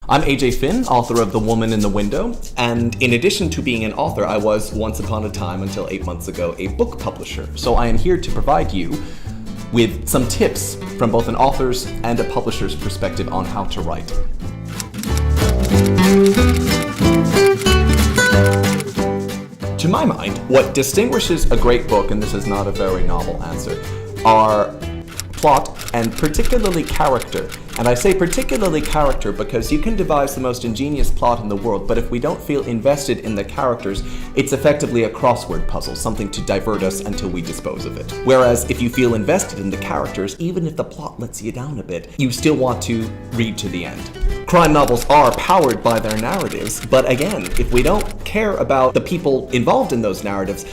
I'm AJ Finn, author of The Woman in the Window, and in addition to being an author, I was once upon a time, until 8 months ago, a book publisher. So I am here to provide you with some tips from both an author's and a publisher's perspective on how to write. To my mind, what distinguishes a great book, and this is not a very novel answer, are plot and particularly character. And I say particularly character because you can devise the most ingenious plot in the world, but if we don't feel invested in the characters, it's effectively a crossword puzzle, something to divert us until we dispose of it. Whereas if you feel invested in the characters, even if the plot lets you down a bit, you still want to read to the end. Crime novels are powered by their narratives, but again, if we don't care about the people involved in those narratives,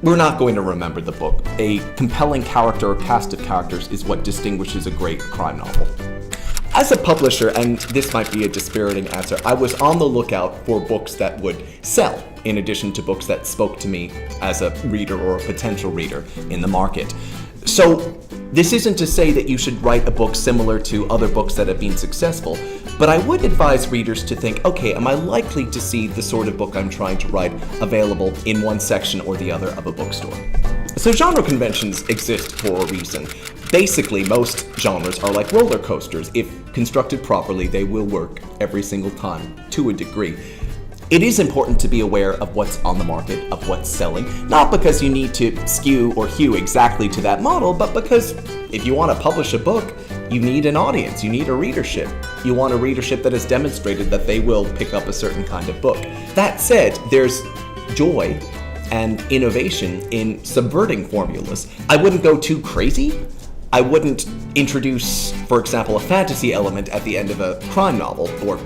we're not going to remember the book. A compelling character or cast of characters is what distinguishes a great crime novel. As a publisher, and this might be a dispiriting answer, I was on the lookout for books that would sell, in addition to books that spoke to me as a reader or a potential reader in the market. So this isn't to say that you should write a book similar to other books that have been successful, but I would advise readers to think, okay, am I likely to see the sort of book I'm trying to write available in one section or the other of a bookstore? So genre conventions exist for a reason. Basically, most genres are like roller coasters. If constructed properly, they will work every single time, to a degree. It is important to be aware of what's on the market, of what's selling, not because you need to skew or hew exactly to that model, but because if you want to publish a book, you need an audience, you need a readership. You want a readership that has demonstrated that they will pick up a certain kind of book. That said, there's joy and innovation in subverting formulas. I wouldn't go too crazy. I wouldn't introduce, for example, a fantasy element at the end of a crime novel, or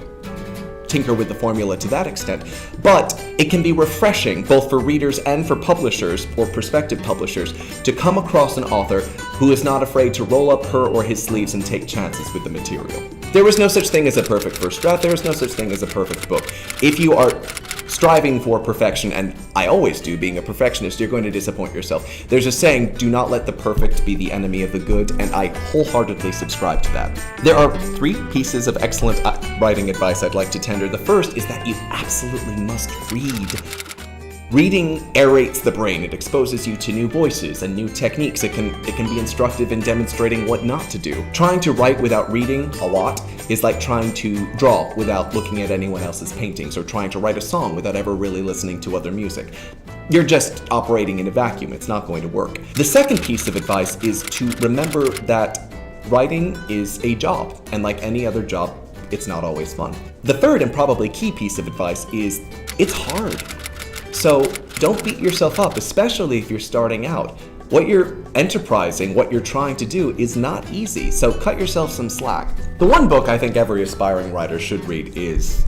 tinker with the formula to that extent, but it can be refreshing both for readers and for publishers or prospective publishers to come across an author who is not afraid to roll up her or his sleeves and take chances with the material. There is no such thing as a perfect first draft. There is no such thing as a perfect book. If you are striving for perfection, and I always do, being a perfectionist, you're going to disappoint yourself. There's a saying, do not let the perfect be the enemy of the good, and I wholeheartedly subscribe to that. There are 3 pieces of excellent writing advice I'd like to tender. The first is that you absolutely must read. Reading aerates the brain. It exposes you to new voices and new techniques. It can be instructive in demonstrating what not to do. Trying to write without reading a lot is like trying to draw without looking at anyone else's paintings, or trying to write a song without ever really listening to other music. You're just operating in a vacuum. It's not going to work. The second piece of advice is to remember that writing is a job, and like any other job, it's not always fun. The third and probably key piece of advice is it's hard. So don't beat yourself up, especially if you're starting out. What you're enterprising, what you're trying to do is not easy, so cut yourself some slack. The one book I think every aspiring writer should read is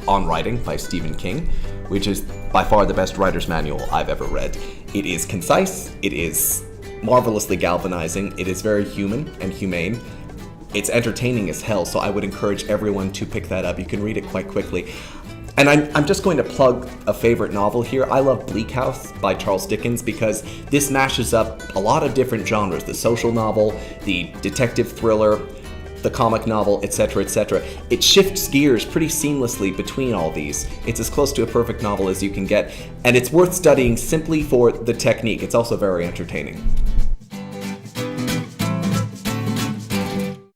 On Writing by Stephen King, which is by far the best writer's manual I've ever read. It is concise, it is marvelously galvanizing, it is very human and humane. It's entertaining as hell, so I would encourage everyone to pick that up. You can read it quite quickly. And I'm just going to plug a favorite novel here. I love Bleak House by Charles Dickens because this mashes up a lot of different genres. The social novel, the detective thriller, the comic novel, etc., etc. It shifts gears pretty seamlessly between all these. It's as close to a perfect novel as you can get, and it's worth studying simply for the technique. It's also very entertaining.